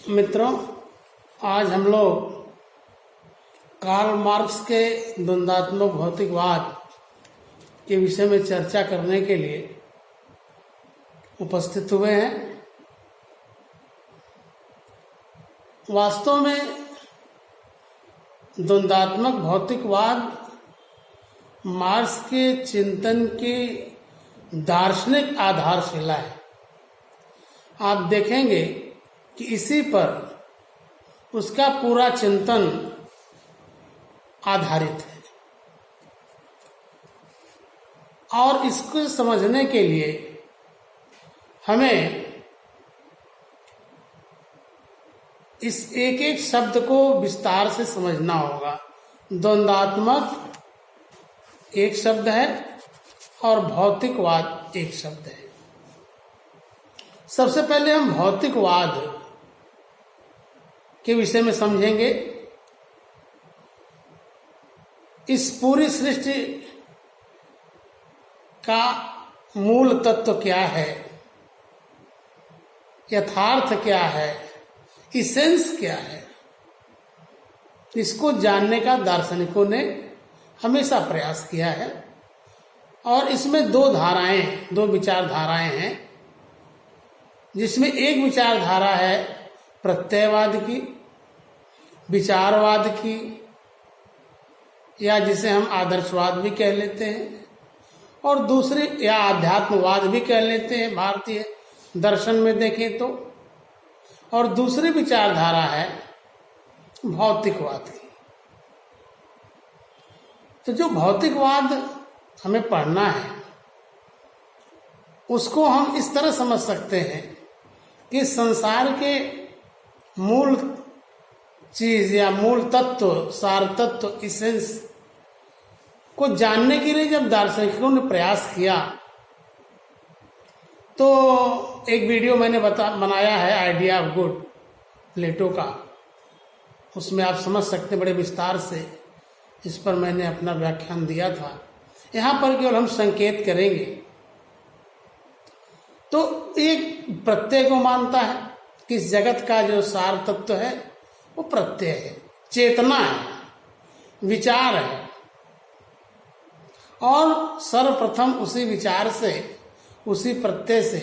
मित्रों, आज हम लोग कार्ल मार्क्स के द्वंद्वात्मक भौतिकवाद के विषय में चर्चा करने के लिए उपस्थित हुए हैं। वास्तव में द्वंद्वात्मक भौतिकवाद मार्क्स के चिंतन की दार्शनिक आधारशिला है। आप देखेंगे कि इसी पर उसका पूरा चिंतन आधारित है और इसको समझने के लिए हमें इस एक एक शब्द को विस्तार से समझना होगा। द्वंद्वात्मक एक शब्द है और भौतिकवाद एक शब्द है। सबसे पहले हम भौतिकवाद के विषय में समझेंगे। इस पूरी सृष्टि का मूल तत्व क्या है, यथार्थ क्या है, इसेंस क्या है, इसको जानने का दार्शनिकों ने हमेशा प्रयास किया है। और इसमें दो विचारधाराएं हैं, जिसमें एक विचारधारा है प्रत्ययवाद की, विचारवाद की, या जिसे हम आदर्शवाद भी कह लेते हैं, और दूसरी या अध्यात्मवाद भी कह लेते हैं भारतीय दर्शन में देखें तो। और दूसरी विचारधारा है भौतिकवाद की। तो जो भौतिकवाद हमें पढ़ना है उसको हम इस तरह समझ सकते हैं कि संसार के मूल चीज या मूल तत्व, सार तत्व, इसेंस को जानने के लिए जब दार्शनिकों ने प्रयास किया तो एक वीडियो मैंने बनाया है आइडिया ऑफ गुड, प्लेटो का। उसमें आप समझ सकते बड़े विस्तार से इस पर मैंने अपना व्याख्यान दिया था। यहाँ पर केवल हम संकेत करेंगे। तो एक प्रत्यय को मानता है कि इस जगत का जो सार तत्व है वो प्रत्यय है, चेतना है, विचार है। और सर्वप्रथम उसी विचार से, उसी प्रत्यय से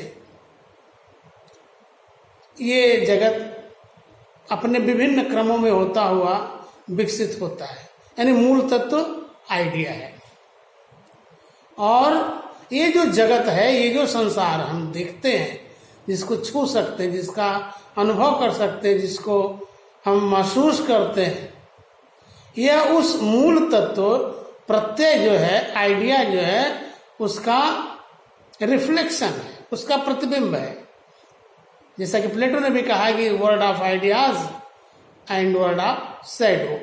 ये जगत अपने विभिन्न क्रमों में होता हुआ विकसित होता है। यानी मूल तत्व आइडिया है। और ये जो जगत है, ये जो संसार हम देखते हैं, जिसको छू सकते हैं, जिसका अनुभव कर सकते हैं, जिसको हम महसूस करते हैं, यह उस मूल तत्व प्रत्यय जो है, आइडिया जो है, उसका रिफ्लेक्शन है, उसका प्रतिबिंब है। जैसा कि प्लेटो ने भी कहा कि world of ideas and world of shadow.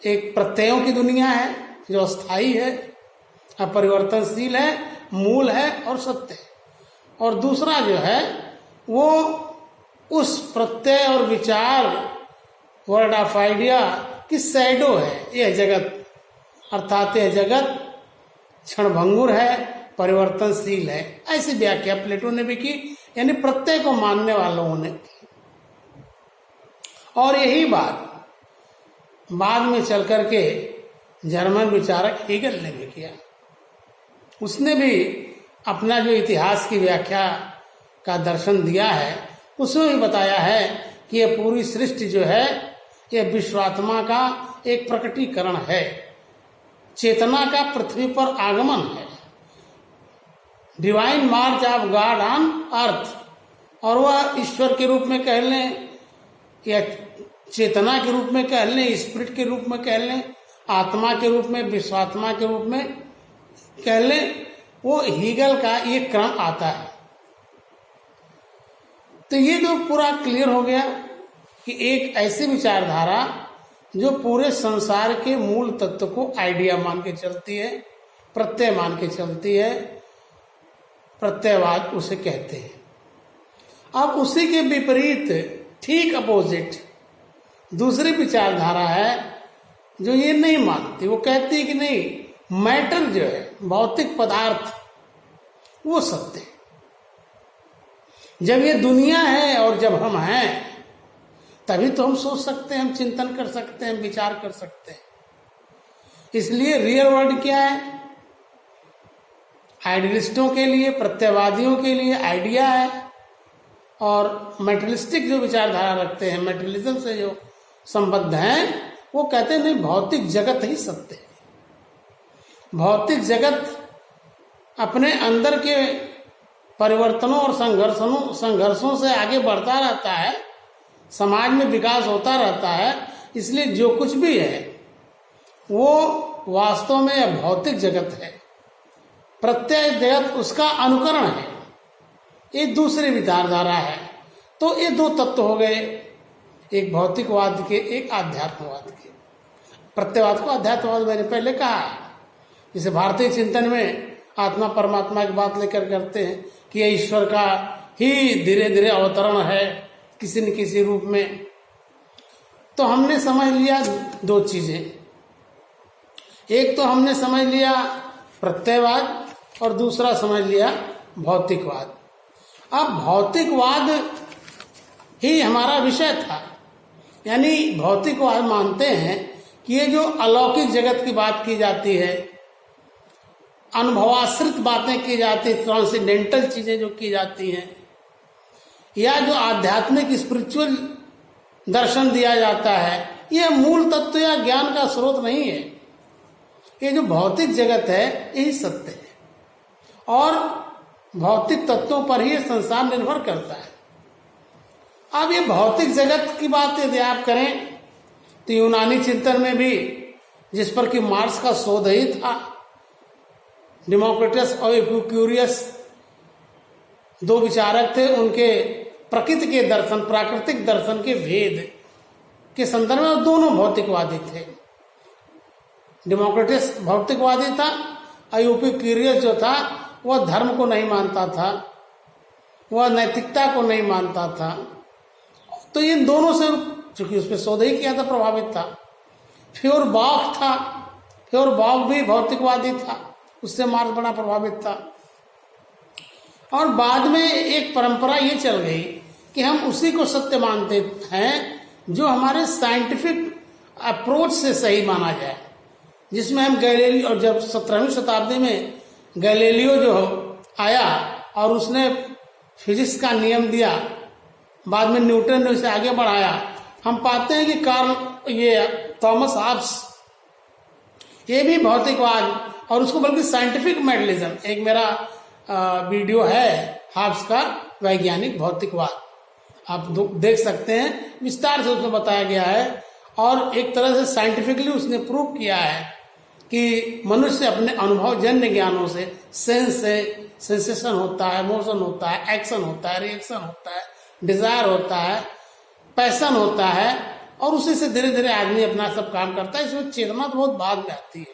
एक प्रत्ययों की दुनिया है जो अस्थाई है, अपरिवर्तनशील है, मूल है और सत्य है। और दूसरा जो है वो उस प्रत्यय और विचार, वर्ल्ड ऑफ आइडिया की शैडो है। यह जगत, अर्थात यह जगत क्षणभंगुर है, परिवर्तनशील है। ऐसी व्याख्या प्लेटो ने भी की, यानी प्रत्यय को मानने वालों ने की। और यही बात बाद में चल करके जर्मन विचारक हीगल ने भी किया। उसने भी अपना जो इतिहास की व्याख्या का दर्शन दिया है, उसमें भी बताया है कि यह पूरी सृष्टि जो है, यह विश्वात्मा का एक प्रकटीकरण है, चेतना का पृथ्वी पर आगमन है, divine March of God on earth. और वह ईश्वर के रूप में कह लें या चेतना के रूप में कह लें, स्पिरिट के रूप में कह लें, आत्मा के रूप में, विश्वात्मा के रूप में कह लें, वो हीगल का ये क्रम आता है। तो ये जो पूरा क्लियर हो गया कि एक ऐसी विचारधारा जो पूरे संसार के मूल तत्व को आइडिया मान के चलती है, प्रत्यय मान के चलती है, प्रत्ययवाद उसे कहते हैं। अब उसी के विपरीत, ठीक अपोजिट, दूसरी विचारधारा है जो ये नहीं मानती। वो कहती है कि नहीं, मैटर जो है, भौतिक पदार्थ, वो सत्य है। जब ये दुनिया है और जब हम हैं, तभी तो हम सोच सकते हैं, हम चिंतन कर सकते हैं, विचार कर सकते हैं। इसलिए रियल वर्ल्ड क्या है? आइडियलिस्टों के लिए, प्रत्ययवादियों के लिए आइडिया है, और मेटेरियलिस्टिक जो विचारधारा रखते हैं, मेटेरियलिज्म से जो संबद्ध हैं, वो कहते हैं नहीं, भौतिक जगत ही सत्य है। भौतिक जगत अपने अंदर के परिवर्तनों और संघर्षों से आगे बढ़ता रहता है, समाज में विकास होता रहता है। इसलिए जो कुछ भी है वो वास्तव में भौतिक जगत है, प्रत्यय जगत उसका अनुकरण है, एक दूसरी विचारधारा है। तो ये दो तत्व हो गए, एक भौतिकवाद के, एक आध्यात्मवाद के। प्रत्ययवाद को अध्यात्मवाद मैंने पहले कहा है। जैसे भारतीय चिंतन में आत्मा परमात्मा की बात लेकर करते हैं कि यह ईश्वर का ही धीरे धीरे अवतरण है किसी न किसी रूप में। तो हमने समझ लिया दो चीजें, एक तो हमने समझ लिया प्रत्ययवाद और दूसरा समझ लिया भौतिकवाद। अब भौतिकवाद ही हमारा विषय था, यानी भौतिकवाद मानते हैं कि ये जो अलौकिक जगत की बात की जाती है, अनुभवाश्रित बातें की जाती, ट्रांसेंडेंटल चीजें जो की जाती हैं, या जो आध्यात्मिक स्पिरिचुअल दर्शन दिया जाता है, यह मूल तत्व या ज्ञान का स्रोत नहीं है। ये जो भौतिक जगत है यही सत्य है, और भौतिक तत्वों पर ही संसार निर्भर करता है। अब ये भौतिक जगत की बात यदि आप करें तो यूनानी चिंतन में भी, जिस पर कि मार्क्स का शोध ही था, डेमोक्रिटस और एपिक्यूरियस दो विचारक थे, उनके प्रकृति के दर्शन, प्राकृतिक दर्शन के भेद के संदर्भ में दोनों भौतिकवादी थे। डेमोक्रिटस भौतिकवादी था, और एपिक्यूरियस जो था वह धर्म को नहीं मानता था, वह नैतिकता को नहीं मानता था। तो इन दोनों से, चूंकि उस पर शोध ही किया था, प्रभावित था। फ्योरबाख था, फ्योरबाख भी भौतिकवादी था, उससे मार्क्स बड़ा प्रभावित था। और बाद में एक परंपरा ये चल गई कि हम उसी को सत्य मानते हैं जो हमारे साइंटिफिक अप्रोच से सही माना जाए, जिसमें हम गैलीलियो, और जब 17वीं शताब्दी में गैलीलियो जो आया और उसने फिजिक्स का नियम दिया, बाद में न्यूटन ने उसे आगे बढ़ाया, हम पाते हैं कि ये थॉमस हॉब्स, ये भी भौतिकवाद, और उसको बल्कि साइंटिफिक मेटलिज्म, एक मेरा वीडियो है हॉब्स का वैज्ञानिक भौतिकवाद, आप देख सकते हैं, विस्तार से उसमें बताया गया है। और एक तरह से साइंटिफिकली उसने प्रूव किया है कि मनुष्य अपने अनुभवजन्य ज्ञानों से, सेंस से सेंसेशन होता है, मोशन होता है, एक्शन होता है, रिएक्शन होता है, डिजायर होता है, पैशन होता है, और उसी से धीरे धीरे आदमी अपना सब काम करता है। इसमें चेतना तो बहुत बाद में आती है,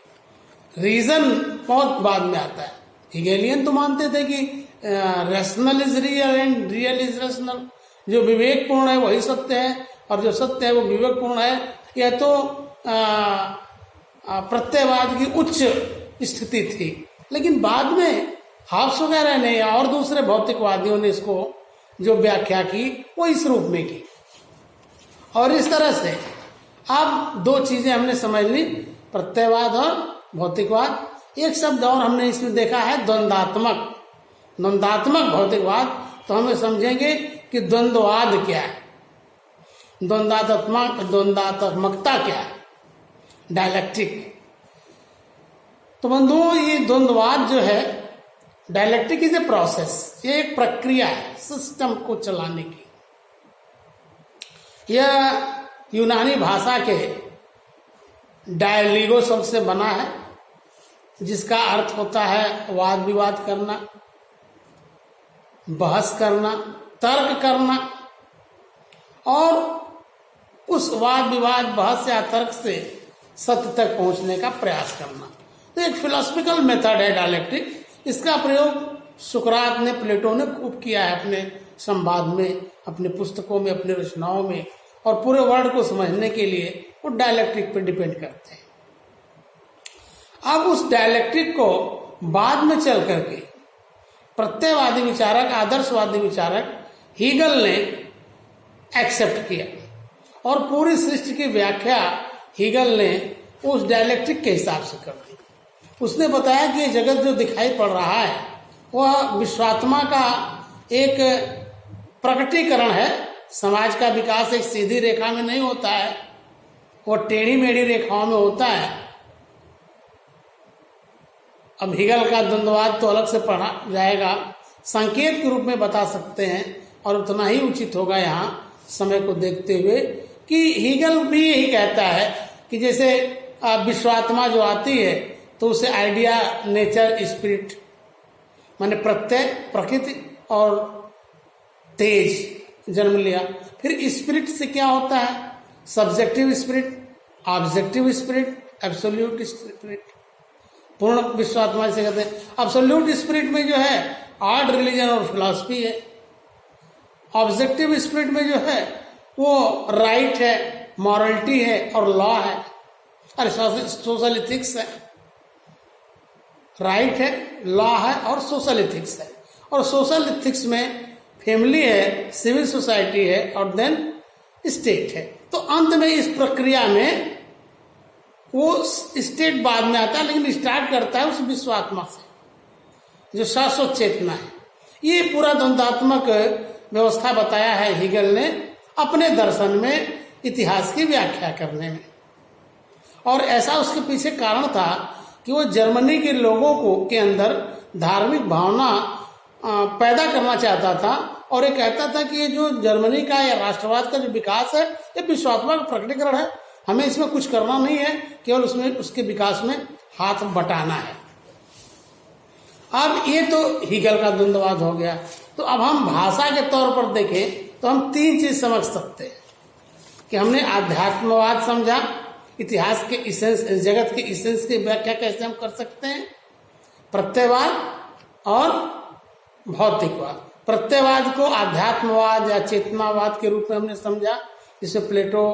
रीजन बहुत बाद में आता है। हेगेलियन तो मानते थे कि rational is real and real is rational, जो विवेकपूर्ण है वही सत्य है, और जो सत्य है वो विवेकपूर्ण है। यह तो प्रत्ययवाद की उच्च स्थिति थी। लेकिन बाद में हॉब्स वगैरह ने और दूसरे भौतिकवादियों ने इसको जो व्याख्या की वो इस रूप में की। और इस तरह से अब दो चीजें हमने समझ ली, प्रत्ययवाद और भौतिकवाद। एक शब्द और हमने इसमें देखा है, द्वंद्वात्मक। द्वंद्वात्मक भौतिकवाद, तो हमें समझेंगे कि द्वंद्ववाद क्या है, द्वंद्वात्मकता क्या है, डायलेक्टिक। तो बंधुओं, ये द्वंद्ववाद जो है, डायलेक्टिक इज ए प्रोसेस, ये एक प्रक्रिया है सिस्टम को चलाने की। यह यूनानी भाषा के डायलिगो शब्द से बना है, जिसका अर्थ होता है वाद विवाद करना, बहस करना, तर्क करना, और उस वाद विवाद, बहस या तर्क से सत्य तक पहुंचने का प्रयास करना। तो एक फिलोसफिकल मेथड है डायलेक्टिक। इसका प्रयोग सुकरात ने, प्लेटो ने खूब किया है अपने संवाद में, अपने पुस्तकों में, अपने रचनाओं में, और पूरे वर्ल्ड को समझने के लिए वो डायलेक्टिक पर डिपेंड करते हैं। अब उस डायलेक्टिक को बाद में चल करके प्रत्ययवादी विचारक, आदर्शवादी विचारक हीगल ने एक्सेप्ट किया। और पूरी सृष्टि की व्याख्या हीगल ने उस डायलेक्ट्रिक के हिसाब से कर दी। उसने बताया कि ये जगत जो दिखाई पड़ रहा है वह विश्वात्मा का एक प्रकटीकरण है। समाज का विकास एक सीधी रेखा में नहीं होता है, वो टेढ़ी मेढ़ी रेखाओं में होता है। अब हीगल का द्वंद्ववाद तो अलग से पढ़ा जाएगा, संकेत के रूप में बता सकते हैं, और उतना ही उचित होगा यहाँ समय को देखते हुए कि हीगल भी यही कहता है कि जैसे विश्वात्मा जो आती है तो उसे आइडिया, नेचर, स्पिरिट माने प्रत्यय, प्रकृति और तेज जन्म लिया। फिर स्पिरिट से क्या होता है? Subjective spirit, objective spirit, absolute spirit. पूर्ण विश्वात्मा से कहते हैं। एब्सोल्यूट स्पिरिट में जो है आर्ट, रिलीजन और फिलॉसफी है। ऑब्जेक्टिव स्पिरिट में जो है वो राइट है, मॉरलिटी है और लॉ है, अरे सोशल इथिक्स है। राइट है, लॉ है और सोशल इथिक्स है। और सोशल इथिक्स में फैमिली है, सिविल सोसाइटी है और देन स्टेट है। तो अंत में इस प्रक्रिया में वो स्टेट बाद में आता है, लेकिन स्टार्ट करता है उस विश्वात्मा से जो शाश्वत चेतना है। ये पूरा द्वंद्वात्मक व्यवस्था बताया है हीगल ने अपने दर्शन में, इतिहास की व्याख्या करने में। और ऐसा उसके पीछे कारण था कि वो जर्मनी के लोगों को के अंदर धार्मिक भावना पैदा करना चाहता था, और ये कहता था कि ये जो जर्मनी का या राष्ट्रवाद का जो विकास है ये विश्वात्मा का प्रकटीकरण है, हमें इसमें कुछ करना नहीं है, केवल उसमें उसके विकास में हाथ बटाना है। अब ये तो हीगल का द्वंद्ववाद हो गया। तो अब हम भाषा के तौर पर देखें तो हम तीन चीज समझ सकते हैं कि हमने आध्यात्मवाद समझा, इतिहास के इसेंस, जगत के इसेंस की व्याख्या कैसे हम कर सकते हैं, प्रत्ययवाद और भौतिकवाद। प्रत्ययवाद को आध्यात्मवाद या चेतनावाद के रूप में हमने समझा, जिसमें प्लेटो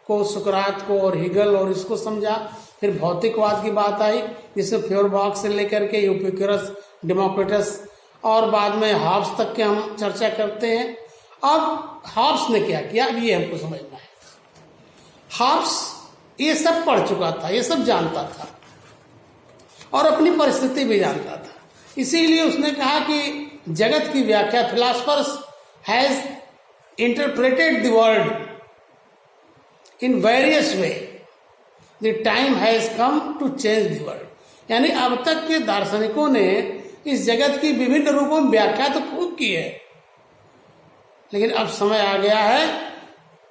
को, सुकरात को और हीगल और इसको समझा। फिर भौतिकवाद की बात आई, जिसमें फ्योरबाख से लेकर के यूपिक्यूरस, डेमोक्रिटस और बाद में हॉब्स तक के हम चर्चा करते हैं। अब हॉब्स ने क्या किया, अब ये हमको समझना है। हॉब्स ये सब पढ़ चुका था, ये सब जानता था और अपनी परिस्थिति भी जानता था। इसीलिए उसने कहा कि जगत की व्याख्या, philosophers has interpreted the world in various way, the time has come to change the world. यानी अब तक के दार्शनिकों ने इस जगत की विभिन्न रूपों में व्याख्या तो खूब की है, लेकिन अब समय आ गया है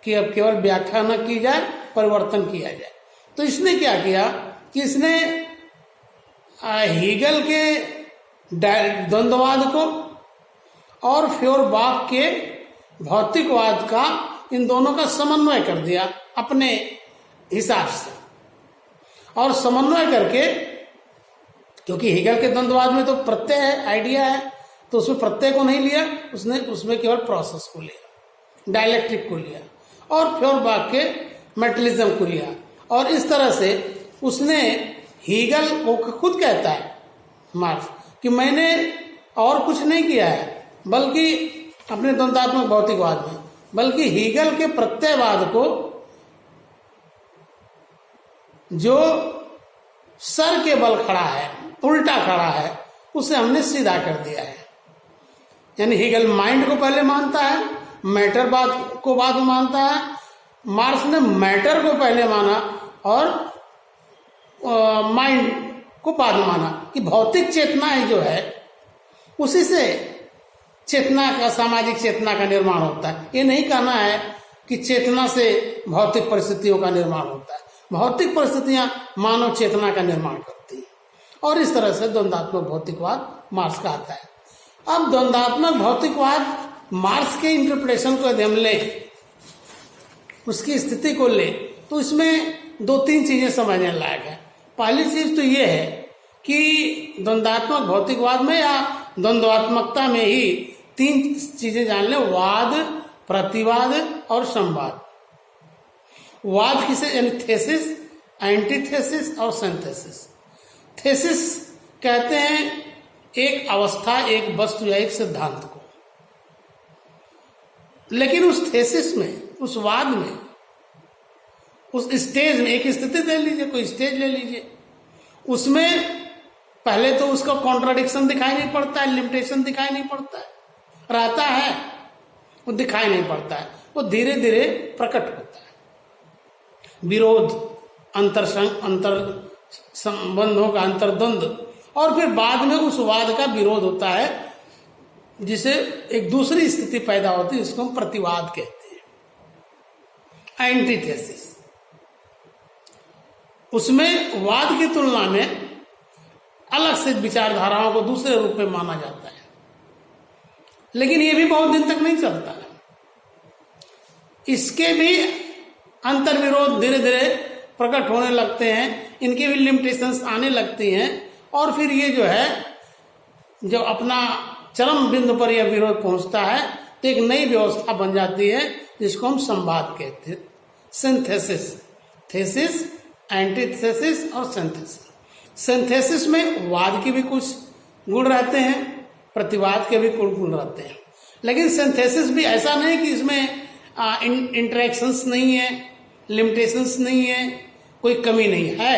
कि अब केवल व्याख्या न की जाए, परिवर्तन किया जाए। तो इसने क्या किया कि इसने हीगल के द्वंद्ववाद को और फ्योरबाख के भौतिकवाद का, इन दोनों का समन्वय कर दिया अपने हिसाब से। और समन्वय करके, क्योंकि हीगल के द्वंद्ववाद में तो प्रत्यय है, आइडिया है, तो उसमें प्रत्यय को नहीं लिया उसने, उसमें केवल प्रोसेस को लिया, डायलेक्ट्रिक को लिया, और फ्योरबाख के मेटलिज्म को लिया। और इस तरह से उसने, हीगल वो खुद कहता है मार्क्स कि मैंने और कुछ नहीं किया है, बल्कि अपने द्वंद्वात्मक भौतिकवाद में, बल्कि हीगल के प्रत्ययवाद को जो सर के बल खड़ा है, उल्टा खड़ा है, उसे हमने सीधा कर दिया है। यानी हीगल माइंड को पहले मानता है, मैटर बात को बाद में मानता है। मार्क्स ने मैटर को पहले माना और माइंड को बाद में माना कि भौतिक चेतना ही जो है उसी से चेतना का, सामाजिक चेतना का निर्माण होता है। ये नहीं कहना है कि चेतना से भौतिक परिस्थितियों का निर्माण होता है, भौतिक परिस्थितियां मानव चेतना का निर्माण करती हैं। और इस तरह से द्वंद्वात्मक भौतिकवाद मार्क्स का आता है। अब द्वंद्वात्मक भौतिकवाद मार्क्स के इंटरप्रिटेशन को यदि हम ले, उसकी स्थिति को ले, तो इसमें दो तीन चीजें समझने लायक है। पहली चीज तो ये है कि द्वंद्वात्मक भौतिकवाद में या द्वंद्वात्मकता में ही तीन चीजें जान ले, वाद, प्रतिवाद और संवाद। वाद किसे, यानी थेसिस, एंटीथेसिस और सिंथेसिस। थेसिस कहते हैं एक अवस्था, एक वस्तु या एक सिद्धांत को, लेकिन उस थेसिस में, उस वाद में उस स्टेज में, एक स्थिति ले लीजिए, कोई स्टेज ले लीजिए, उसमें पहले तो उसका कॉन्ट्राडिक्शन दिखाई नहीं पड़ता है, लिमिटेशन दिखाई नहीं पड़ता है, रहता है, वो दिखाई नहीं पड़ता है, वो धीरे धीरे प्रकट होता है। विरोध, अंतर संबंधों का अंतर्द्वंद, और फिर बाद में उस वाद का विरोध होता है, जिसे एक दूसरी स्थिति पैदा होती है, इसको हम प्रतिवाद कहते हैं, एंटीथेसिस। उसमें वाद की तुलना में अलग से विचारधाराओं को दूसरे रूप में माना जाता है, लेकिन ये भी बहुत दिन तक नहीं चलता है। इसके भी अंतर्विरोध धीरे धीरे प्रकट होने लगते हैं, इनके भी लिमिटेशंस आने लगती हैं, और फिर ये जो है, जब अपना चरम बिंदु पर यह विरोध पहुंचता है, तो एक नई व्यवस्था बन जाती है, जिसको हम संवाद कहते हैं, सिंथेसिस। थेसिस, एंटीथेसिस और सिंथेसिस। सिंथेसिस में वाद के भी कुछ गुण रहते हैं, प्रतिवाद के भी कुछ गुण रहते हैं, लेकिन सिंथेसिस भी ऐसा नहीं कि इसमें इंटरेक्शंस नहीं है, लिमिटेशंस नहीं है, कोई कमी नहीं है,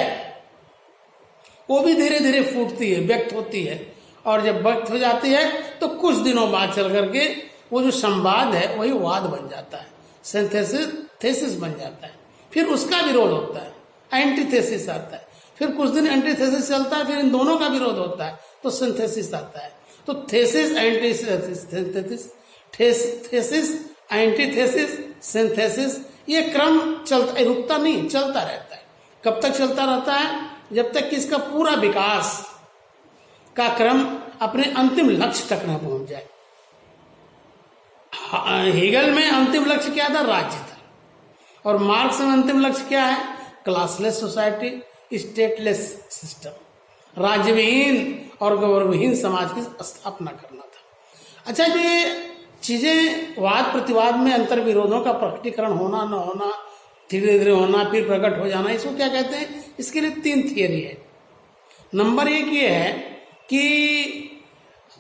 वो भी धीरे धीरे फूटती है, व्यक्त होती है, और जब व्यक्त हो जाती है तो कुछ दिनों बाद चल करके वो जो संवाद है वही वाद बन जाता है, सिंथेसिस थेसिस बन जाता है। फिर उसका विरोध होता है, एंटीथेसिस आता है, फिर कुछ दिन एंटीथेसिस चलता है, फिर इन दोनों का विरोध होता है तो सिंथेसिस आता है। तो thesis, antithesis, thesis, antithesis, synthesis, ये क्रम चलता, रुकता नहीं, चलता रहता है। कब तक चलता रहता है? जब तक कि इसका पूरा विकास का क्रम अपने अंतिम लक्ष्य तक न पहुंच जाए। हेगल में अंतिम लक्ष्य क्या था? राज्य था। और मार्क्स में अंतिम लक्ष्य क्या है? क्लासलेस सोसाइटी, स्टेटलेस सिस्टम, राज्यविहीन और गौरवहीन समाज की स्थापना करना था। अच्छा, जो ये चीजें वाद प्रतिवाद में अंतर विरोधों का प्रकटीकरण होना न होना, धीरे धीरे होना, फिर प्रकट हो जाना, इसको क्या कहते हैं? इसके लिए 3 थियरी है। नंबर 1 ये है कि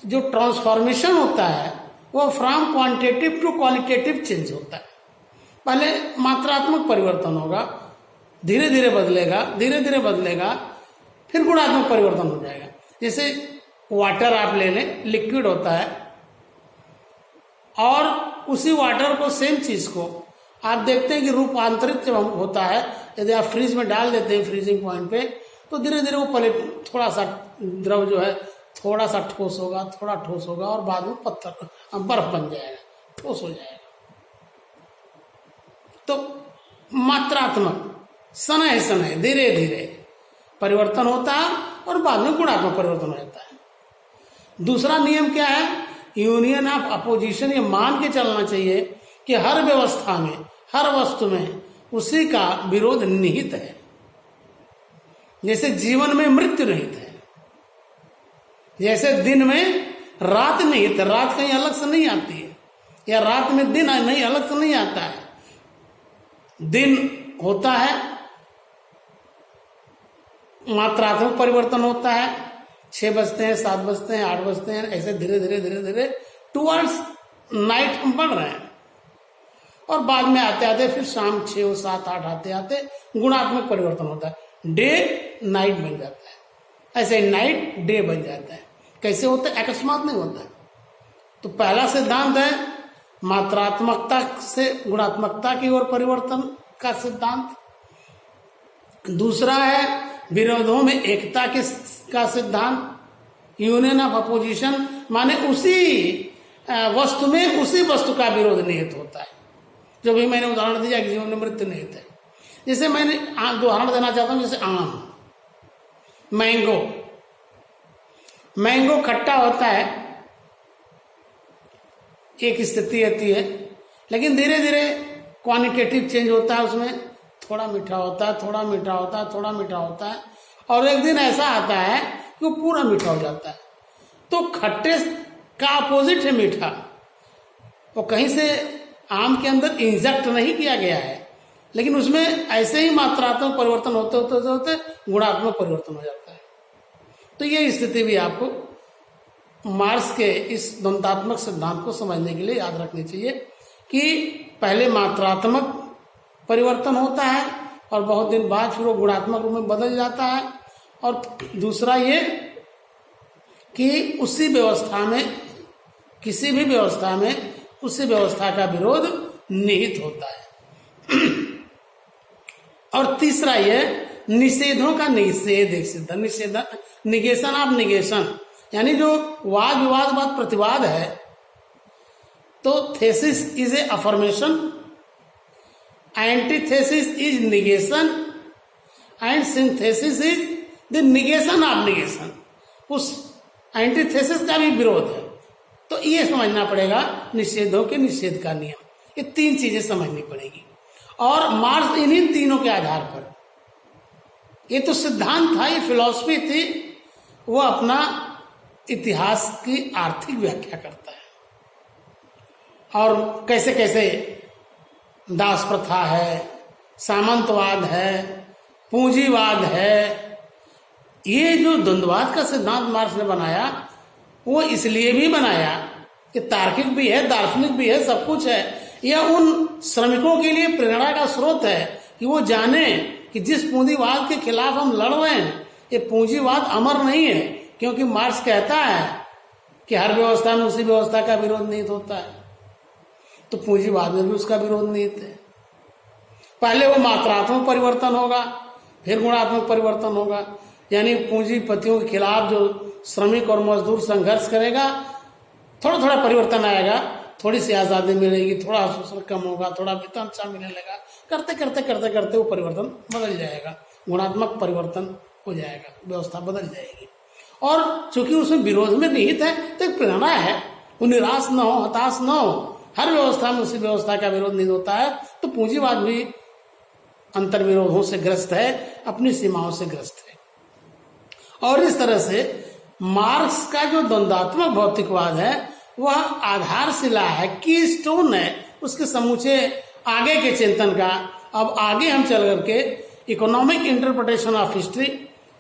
जो ट्रांसफॉर्मेशन होता है वो from quantitative to qualitative change होता है। पहले मात्रात्मक परिवर्तन होगा, धीरे धीरे बदलेगा, धीरे धीरे बदलेगा, फिर गुणात्मक परिवर्तन हो जाएगा। जैसे वाटर आप ले लें, लिक्विड होता है, और उसी वाटर को, सेम चीज को आप देखते हैं कि रूपांतरित जब होता है, यदि आप फ्रीज में डाल देते हैं फ्रीजिंग पॉइंट पे, तो धीरे धीरे वो पहले थोड़ा सा द्रव जो है थोड़ा सा ठोस होगा, थोड़ा ठोस होगा, और बाद में पत्थर बर्फ बन जाएगा, ठोस हो जाएगा। तो मात्रात्मक शनय शनय धीरे धीरे परिवर्तन होता है, और बाद में गुणात्मक परिवर्तन हो जाता है। दूसरा नियम क्या है? Union of opposition. ये मान के चलना चाहिए कि हर व्यवस्था में, हर वस्तु में उसी का विरोध निहित है। जैसे जीवन में मृत्यु निहित है, जैसे दिन में रात निहित है, रात कहीं अलग से नहीं आती है, या रात में दिन नहीं अलग से नहीं आता है। दिन होता है, मात्रात्मक परिवर्तन होता है, 6 बजते हैं, 7 बजते हैं, 8 बजते हैं, ऐसे धीरे धीरे धीरे धीरे टुवर्ड्स नाइट हम बढ़ रहे हैं, और बाद में आते आते फिर शाम 6, 7, 8 आते आते गुणात्मक परिवर्तन होता है, डे नाइट बन जाता है। ऐसे नाइट डे बन जाता है। कैसे होता है? अकस्मात नहीं होता है। तो पहला सिद्धांत है मात्रात्मकता से गुणात्मकता की ओर परिवर्तन का सिद्धांत। दूसरा है विरोधों में एकता का सिद्धांत, यूनियन ऑफ अपोजिशन, माने उसी वस्तु में उसी वस्तु का विरोध निहित होता है। जो भी मैंने उदाहरण दिया कि जीवन में मृत्यु निहित है। जैसे मैंने उदाहरण देना चाहता हूं, जैसे आम, मैंगो खट्टा होता है, एक स्थिति आती है, लेकिन धीरे धीरे क्वांटिटेटिव चेंज होता है, उसमें थोड़ा मीठा होता है, थोड़ा मीठा होता है, थोड़ा मीठा होता है, और एक दिन ऐसा आता है कि वो पूरा मीठा हो जाता है। तो खट्टे का अपोजिट है मीठा। वो कहीं से आम के अंदर इंजेक्ट नहीं किया गया है, लेकिन उसमें ऐसे ही मात्रात्मक परिवर्तन होते होते होते गुणात्मक परिवर्तन हो जाता है। तो ये स्थिति भी आपको मार्क्स के इस द्वंद्वात्मक सिद्धांत को समझने के लिए याद रखनी चाहिए कि पहले मात्रात्मक परिवर्तन होता है, और बहुत दिन बाद फिर वो गुणात्मक रूप में बदल जाता है। और दूसरा ये कि उसी व्यवस्था में, किसी भी व्यवस्था में उसी व्यवस्था का विरोध निहित होता है। और तीसरा ये निषेधों का निषेध, एक सिद्ध निषेध, निगेशन ऑफ निगेशन, यानी जो वाद विवाद वाद प्रतिवाद है, तो thesis is a affirmation, antithesis is negation and synthesis is the negation of negation. उस एंटीथेसिस का भी विरोध है। तो ये समझना पड़ेगा निषेधों के निषेध का नियम, ये तीन चीजें समझनी पड़ेगी। और मार्क्स इन्हीं तीनों के आधार पर, ये तो सिद्धांत था, ये फिलॉसफी थी, वो अपना इतिहास की आर्थिक व्याख्या करता है। और कैसे कैसे दास प्रथा है, सामंतवाद है, पूंजीवाद है, ये जो द्वंद्ववाद का सिद्धांत मार्क्स ने बनाया, वो इसलिए भी बनाया कि तार्किक भी है, दार्शनिक भी है, सब कुछ है। यह उन श्रमिकों के लिए प्रेरणा का स्रोत है कि वो जाने कि जिस पूंजीवाद के खिलाफ हम लड़ रहे हैं, ये पूंजीवाद अमर नहीं है, क्योंकि मार्क्स कहता है कि हर व्यवस्था में उसी व्यवस्था का विरोध निहित होता है। तो पूंजीवाद में भी उसका विरोध निहित है। पहले वो मात्रात्मक परिवर्तन होगा, फिर गुणात्मक परिवर्तन होगा, यानी पूंजीपतियों के खिलाफ जो श्रमिक और मजदूर संघर्ष करेगा, थोड़ा थोड़ा परिवर्तन आएगा, थोड़ी सी आजादी मिलेगी, थोड़ा शोषण कम होगा, थोड़ा वेतन अच्छा मिलने लगा, करते करते करते करते वो परिवर्तन बदल जाएगा, गुणात्मक परिवर्तन हो जाएगा, व्यवस्था बदल जाएगी। और चूंकि उसमें विरोध में निहित है, तो एक प्रेरणा है, वो निराश न हो, हताश न हो। हर व्यवस्था में उसी व्यवस्था का विरोध निहित होता है। तो पूंजीवाद भी अंतर्विरोधों से ग्रस्त है, अपनी सीमाओं से ग्रस्त है। और इस तरह से मार्क्स का जो द्वंद्वात्मक भौतिकवाद है, वह आधारशिला है, की स्टोन है उसके समूचे आगे के चिंतन का। अब आगे हम चल करके इकोनॉमिक इंटरप्रिटेशन ऑफ हिस्ट्री,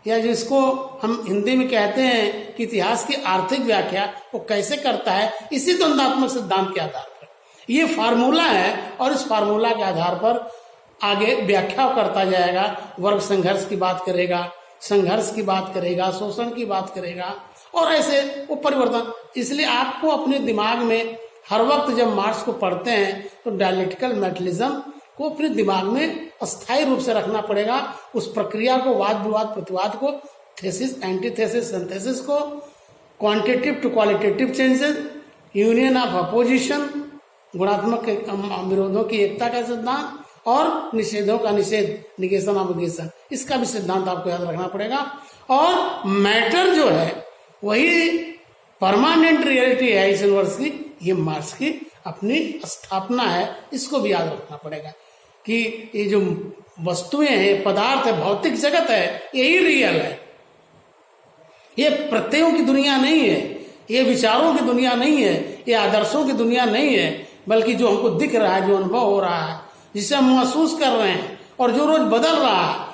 या जिसको हम हिंदी में कहते हैं कि इतिहास की आर्थिक व्याख्या, वो कैसे करता है, इसी द्वंद्वात्मक सिद्धांत के आधार पर। ये फार्मूला है, और इस फार्मूला के आधार पर आगे व्याख्या करता जाएगा। वर्ग संघर्ष की बात करेगा, संघर्ष की बात करेगा, शोषण की बात करेगा, और ऐसे वो परिवर्तन। इसलिए आपको अपने दिमाग में हर वक्त जब मार्क्स को पढ़ते हैं, तो डायलेक्टिकल मेटलिज्म को अपने दिमाग में अस्थायी रूप से रखना पड़ेगा। उस प्रक्रिया को, वाद विवाद प्रतिवाद को, थेसिस एंटीथेसिस सिंथेसिस को, quantitative to qualitative changes, union of opposition, गुणात्मक विरोधों की एकता का सिद्धांत, और निषेधों का निषेध, निगेशन ऑफ निगेशन, इसका भी सिद्धांत आपको याद रखना पड़ेगा। और मैटर जो है वही परमानेंट रियलिटी है इस यूनिवर्स की, ये मार्क्स की अपनी स्थापना है, इसको भी याद रखना पड़ेगा कि ये जो वस्तुएं हैं, पदार्थ है, भौतिक जगत है, यही रियल है। ये प्रत्ययों की दुनिया नहीं है, ये विचारों की दुनिया नहीं है, ये आदर्शों की दुनिया नहीं है, बल्कि जो हमको दिख रहा है, जो अनुभव हो रहा है, जिसे हम महसूस कर रहे हैं, और जो रोज बदल रहा है,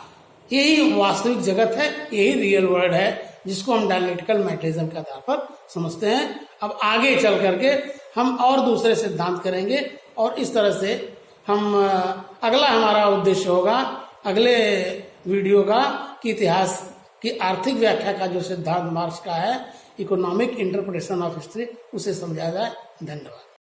यही वास्तविक जगत है, यही रियल वर्ल्ड है, जिसको हम डायलेक्टिकल मेटलिज्म के आधार पर समझते हैं। अब आगे चल करके हम और दूसरे सिद्धांत करेंगे, और इस तरह से हम अगला हमारा उद्देश्य होगा अगले वीडियो का कि इतिहास की आर्थिक व्याख्या का जो सिद्धांत मार्क्स का है, इकोनॉमिक इंटरप्रिटेशन ऑफ हिस्ट्री, उसे समझा जाए। धन्यवाद।